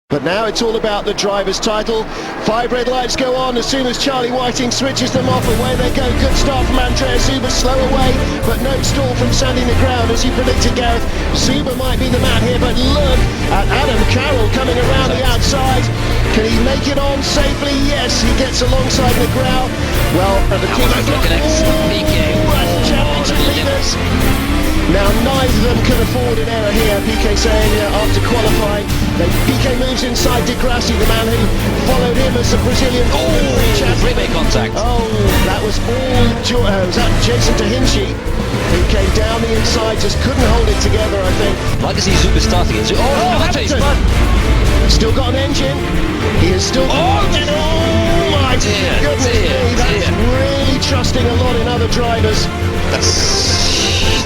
But now it's all about the driver's title. 5 red lights go on as soon as Charlie Whiting switches them off. Away they go. Good start from Andrea Zuber. Slow away, but no stall from Sandy McGrath as you predicted, Gareth. Zuber might be the man here, but look at Adam Carroll coming around the outside. Can he make it on safely? Yes, he gets alongside McGrath. Well, at the championship leaders. Now neither of them can afford an error here. Piquet saying after qualifying, Piquet moves inside Di Grassi, the man who followed him as the Brazilian freeway contact. Oh, that was all was that Jason Tahinchi, who came down the inside, just couldn't hold it together, I think. Like to see Zuber starting into Hamilton. Still got an engine. He is still my goodness me, that's really trusting a lot in other drivers.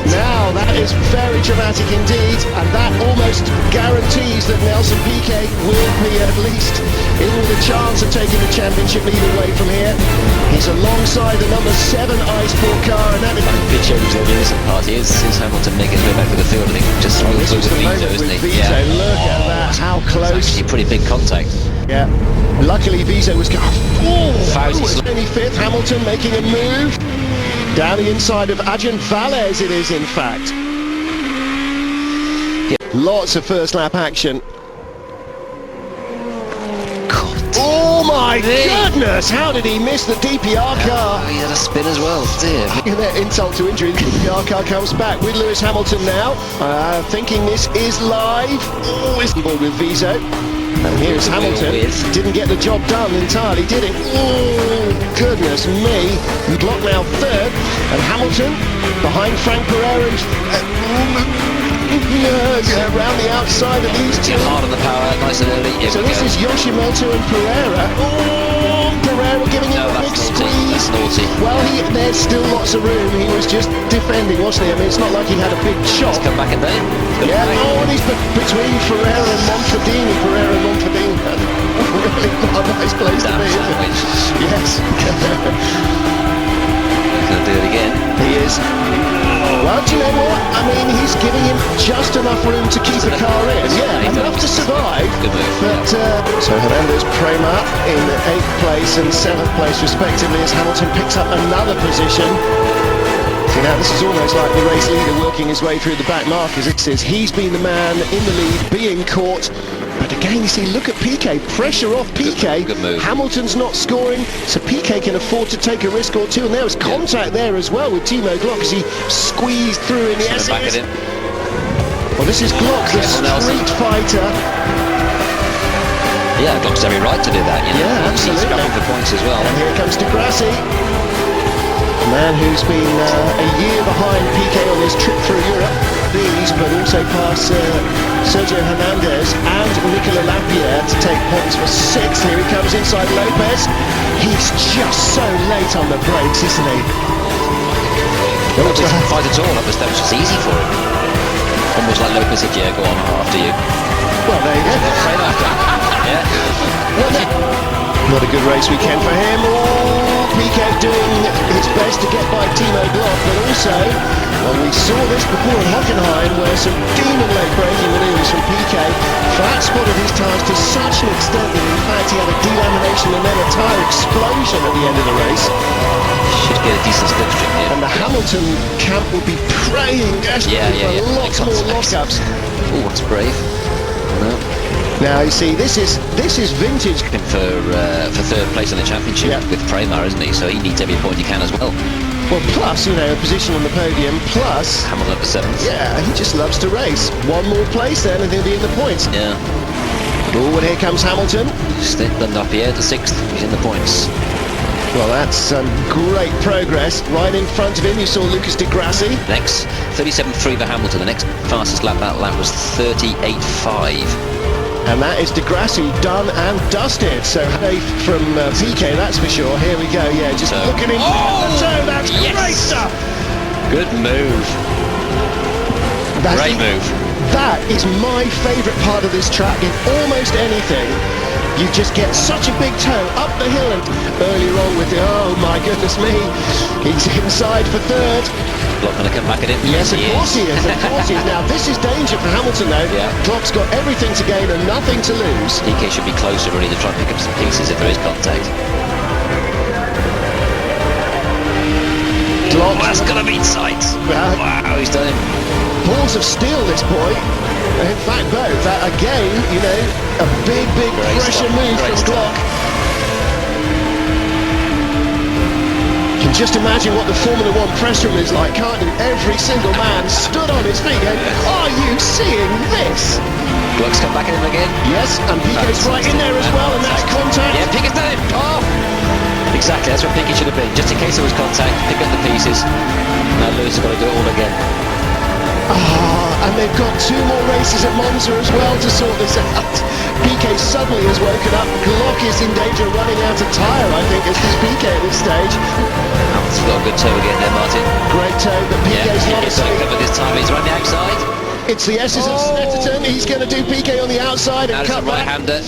Now that is very dramatic indeed, and that almost guarantees that Nelson Piquet will be at least in with a chance of taking the championship lead away from here. He's alongside the number 7 Iceport car, and that is Piquet was the innocent part. Here's Hamilton making his way back to the field, and he just this was the moment with Vito. Look at that, how close. Actually pretty big contact. Yeah, luckily Vito was going. Was 25th. Hamilton making a move down the inside of Adrian Valles, it is in fact. Yeah. Lots of first lap action. God. Oh my goodness, how did he miss the DPR car? Oh, he had a spin as well, dear. Insult to injury, the DPR car comes back with Lewis Hamilton now, thinking this is live. Oh, is he with Vito? And here's Hamilton. Didn't get the job done entirely, did it? Oh, goodness me. Glock now 3rd, and Hamilton behind Frank Pereira around the outside of these two. Hard on the power, nice and early. So this is Yoshimoto and Pereira. Oh, Pereira giving him a big squeeze. Naughty. Well, there's still lots of room. He was just defending, wasn't he? I mean, it's not like he had a big chop. He's come back a day. Yeah, and he's between Ferreira and Monfordini. Ferreira and Monfordini. Really not a nice place to be, is it? Yes. He's going to do it again. He is. Well, do you know what? I mean, he's giving him just enough room to keep the car in. Yeah, enough to survive. Good move. But, so Hernandez, Prema in 8th place and 7th place respectively as Hamilton picks up another position. See, now this is almost like the race leader working his way through the back markers. It says he's been the man in the lead, being caught. But again, you see, look at Piquet, pressure off Piquet. Good move. Hamilton's not scoring, so Piquet can afford to take a risk or two. And there was contact there as well with Timo Glock as he squeezed through in the SS. Well, this is Glock, the street fighter. Yeah, Glock's every right to do that. You know? Yeah, absolutely. He's scrapping for points as well. And here comes Di Grassi, a man who's been a year behind Piquet on his trip through Europe. But also past Sergio Hernandez and Nicola Lapierre to take points for 6th. Here he comes inside Lopez. He's just so late on the brakes, isn't he? Not to fight at all, that was just easy for him. Almost like Lopez said, yeah, go on, after you. Well, there you go. Straight after. Yeah. Not a good race weekend for him. Oh, Piquet doing his best to get by Timo Glock, but also, well, we saw this before in Hockenheim where some demon leg braking manoeuvres from Piquet flat spotted his tyres to such an extent that in fact he had a delamination and then a tyre explosion at the end of the race. Should get a decent slipstream here. And the Hamilton camp will be praying desperately for lots more lockups. Oh, that's brave. No. Now you see, this is vintage. For 3rd place in the championship with Prema, isn't he? So he needs every point he can as well. Well, plus, you know, a position on the podium, plus Hamilton up to 7th. Yeah, he just loves to race. One more place then, and he'll be in the points. Yeah. Oh, and here comes Hamilton. Then Lapierre to 6th. He's in the points. Well, that's some great progress. Right in front of him, you saw Lucas Di Grassi. Next, 37.3 for Hamilton. The next fastest lap that lap was 38.5. And that is Di Grassi done and dusted. So hey, from Piquet, that's for sure. Here we go. Yeah, just looking in. Oh, that's great stuff. Good move. Great move. That is my favourite part of this track in almost anything. you just get such a big toe up the hill, and earlier on with the, oh my goodness me, he's inside for third. Glock going to come back at him. Yes, of course he is, of course he is. Now this is danger for Hamilton though. Yeah. Glock's got everything to gain and nothing to lose. DK should be closer really to try and pick up some pieces if there is contact. Glock. Oh, that's going to beat sights. Wow, he's done him. Balls of steel, this boy. In fact, both. That again, you know, a big Great pressure stuff, move great from stuff. Glock. You can just imagine what the Formula One press room is like, can't you? Every single man stood on his feet going, are you seeing this? Glock's come back at him again. Yes, and Piquet's right in there as well, and that's contact. Yeah, Piquet's done him. Oh! Exactly, that's what Piquet should have been. Just in case there was contact, pick up the pieces. Now Lewis has got to do it all again. And they've got 2 more races at Monza as well to sort this out. Piquet suddenly has woken up. Glock is in danger of running out of tyre, I think, as is Piquet at this stage. Hamilton's got a good toe again there, Martin. Great toe, but Piquet's not he's got it asleep. covered this time. He's on the outside. It's the S's of Snetterton. He's going to do Piquet on the outside and Now cut it's a back. right-hander.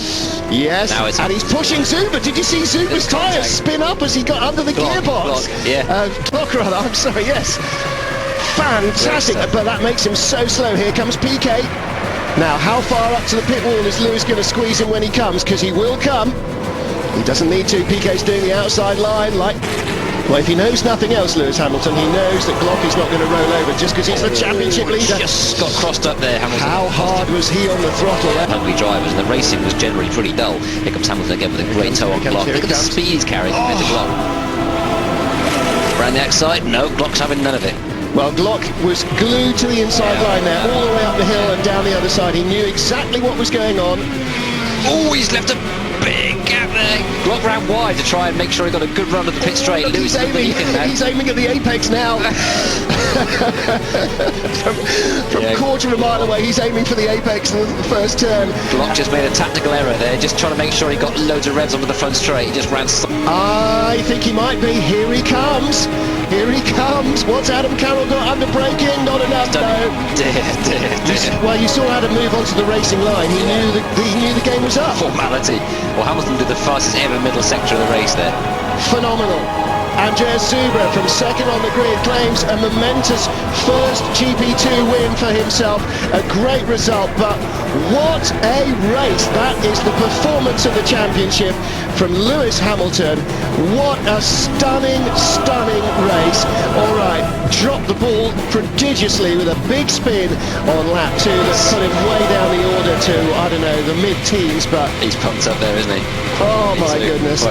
Yes, Now it's and he's pushing Zuber. Did you see Zuber's tyres spin up as he got under the gearbox? Glock, yeah. Glock rather, I'm sorry, yes. Fantastic, but that makes him so slow. Here comes Piquet. Now, how far up to the pit wall is Lewis going to squeeze him when he comes? Because he will come. He doesn't need to. Piquet's doing the outside line like... Well, if he knows nothing else, Lewis Hamilton, he knows that Glock is not going to roll over just because he's the championship leader. Just got crossed up there, Hamilton. How hard was he on the throttle there? Hungry drivers, and the racing was generally pretty dull. Here comes Hamilton again with a great toe on Glock. Look at the speed he's carrying compared to Glock. Round the outside, no, Glock's having none of it. Well, Glock was glued to the inside line there, all the way up the hill and down the other side. He knew exactly what was going on. Oh, he's left a big gap there. Glock ran wide to try and make sure he got a good run of the pit straight. Look, he's aiming at the apex now. from quarter of a mile away, he's aiming for the apex in the first turn. Glock just made a tactical error there, just trying to make sure he got loads of revs onto the front straight. He just ran... I think he might be. Here he comes. Here he comes. What's Adam Carroll got under braking? Not enough, no. Well, you saw Adam move onto the racing line. He knew the game was up. Formality. Well, Hamilton did the fastest ever middle sector of the race there. Phenomenal. Andreas Zuber from second on the grid claims a momentous first GP2 win for himself. A great result, but what a race. That is the performance of the championship from Lewis Hamilton. What a stunning race. All right, dropped the ball prodigiously with a big spin on lap 2 that put him way down the order to, I don't know, the mid-teens, but... He's pumped up there, isn't he? Oh my goodness.